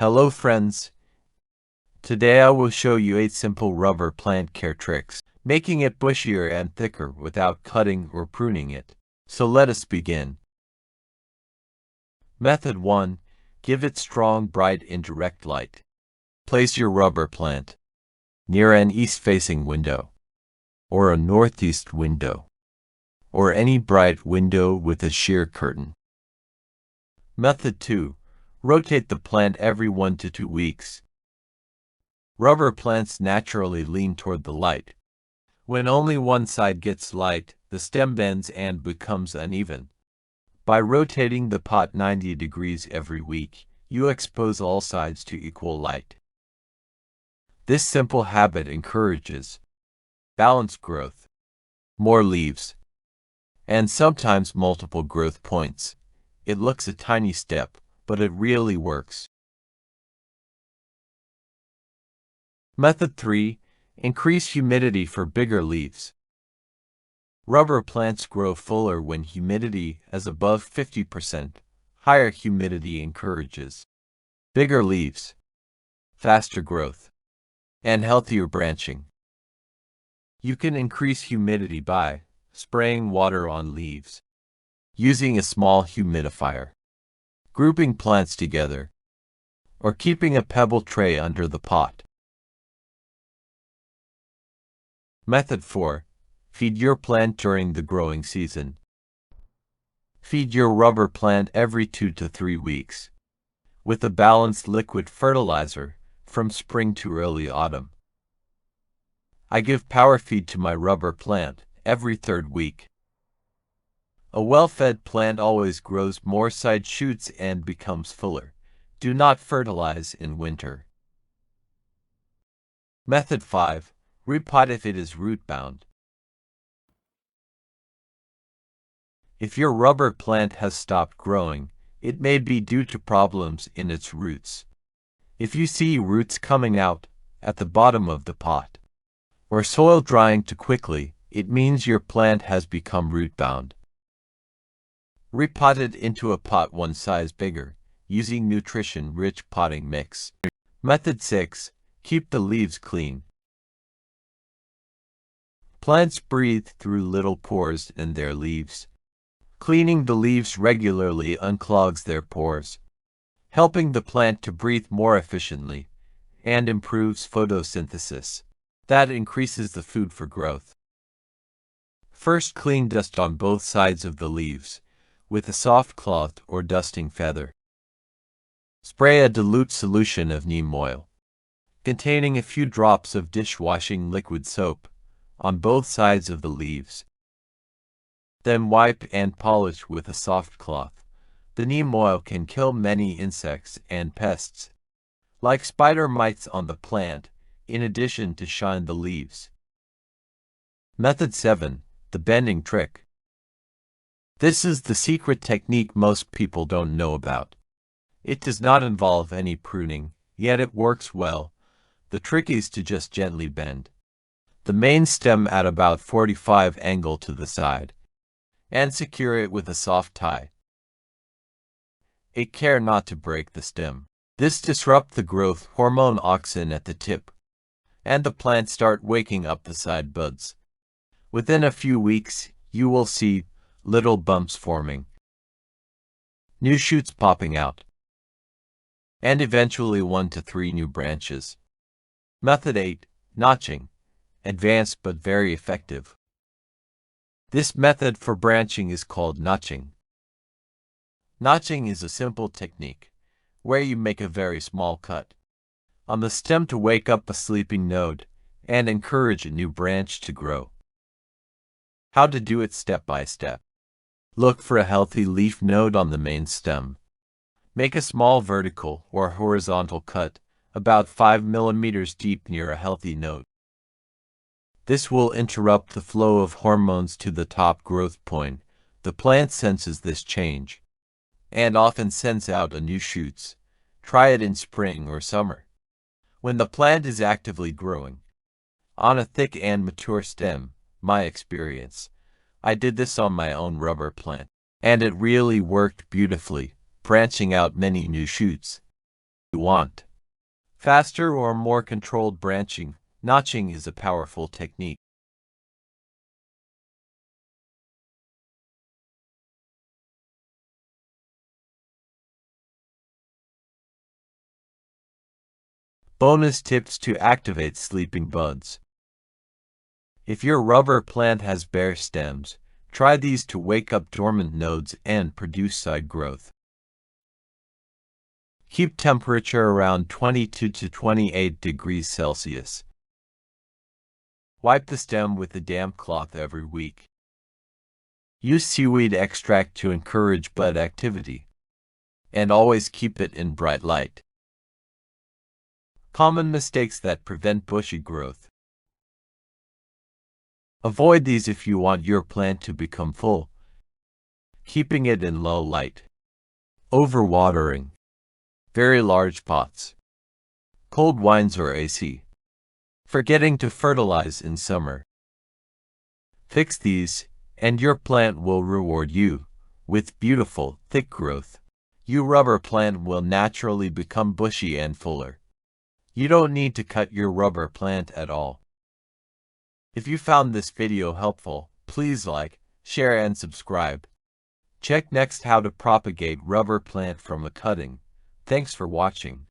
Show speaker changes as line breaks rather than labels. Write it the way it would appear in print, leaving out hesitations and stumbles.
Hello friends, today I will show you 8 simple rubber plant care tricks, making it bushier and thicker without cutting or pruning it. So let us begin. Method 1. Give it strong, bright, indirect light. Place your rubber plant near an east-facing window, or a northeast window, or any bright window with a sheer curtain. Method 2. Rotate the plant every 1 to 2 weeks. Rubber plants naturally lean toward the light. When only one side gets light, the stem bends and becomes uneven. By rotating the pot 90 degrees every week, you expose all sides to equal light. This simple habit encourages balanced growth, more leaves, and sometimes multiple growth points. It looks a tiny step, but it really works. Method 3. Increase humidity for bigger leaves. Rubber plants grow fuller when humidity is above 50%. Higher humidity encourages bigger leaves, faster growth, and healthier branching. You can increase humidity by spraying water on leaves, using a small humidifier, grouping plants together, or keeping a pebble tray under the pot. Method 4. Feed your plant during the growing season. Feed your rubber plant every 2 to 3 weeks with a balanced liquid fertilizer from spring to early autumn. I give power feed to my rubber plant every 3rd week. A well-fed plant always grows more side shoots and becomes fuller. Do not fertilize in winter. Method 5. Repot if it is root-bound. If your rubber plant has stopped growing, it may be due to problems in its roots. If you see roots coming out at the bottom of the pot, or soil drying too quickly, it means your plant has become root-bound. Repot it into a pot 1 size bigger, using nutrition-rich potting mix. Method 6. Keep the leaves clean. Plants breathe through little pores in their leaves. Cleaning the leaves regularly unclogs their pores, helping the plant to breathe more efficiently, and improves photosynthesis. That increases the food for growth. First, clean dust on both sides of the leaves with a soft cloth or dusting feather. Spray a dilute solution of neem oil, containing a few drops of dishwashing liquid soap, on both sides of the leaves. Then wipe and polish with a soft cloth. The neem oil can kill many insects and pests, like spider mites on the plant, in addition to shine the leaves. Method 7. The bending trick. This is the secret technique most people don't know about. It does not involve any pruning, yet it works well. The trick is to just gently bend the main stem at about 45 angle to the side, and secure it with a soft tie. Take care not to break the stem. This disrupts the growth hormone auxin at the tip, and the plant start waking up the side buds. Within a few weeks, you will see little bumps forming, new shoots popping out, and eventually 1 to 3 new branches. Method 8. Notching. Advanced but very effective. This method for branching is called notching. Notching is a simple technique where you make a very small cut on the stem to wake up a sleeping node and encourage a new branch to grow. How to do it step by step. Look for a healthy leaf node on the main stem. Make a small vertical or horizontal cut about 5 millimeters deep near a healthy node. This will interrupt the flow of hormones to the top growth point. The plant senses this change and often sends out a new shoots. Try it in spring or summer, when the plant is actively growing on a thick and mature stem. My experience. I did this on my own rubber plant, and it really worked beautifully, branching out many new shoots. want. Faster or more controlled branching, notching is a powerful technique. Bonus tips to activate sleeping buds. If your rubber plant has bare stems, try these to wake up dormant nodes and produce side growth. Keep temperature around 22 to 28 degrees Celsius. Wipe the stem with a damp cloth every week. Use seaweed extract to encourage bud activity. And always keep it in bright light. Common mistakes that prevent bushy growth. Avoid these if you want your plant to become full. Keeping it in low light. Overwatering. Very large pots. Cold winds or AC. Forgetting to fertilize in summer. Fix these, and your plant will reward you with beautiful, thick growth. Your rubber plant will naturally become bushy and fuller. You don't need to cut your rubber plant at all. If you found this video helpful, please like, share and subscribe. Check next how to propagate rubber plant from a cutting. Thanks for watching.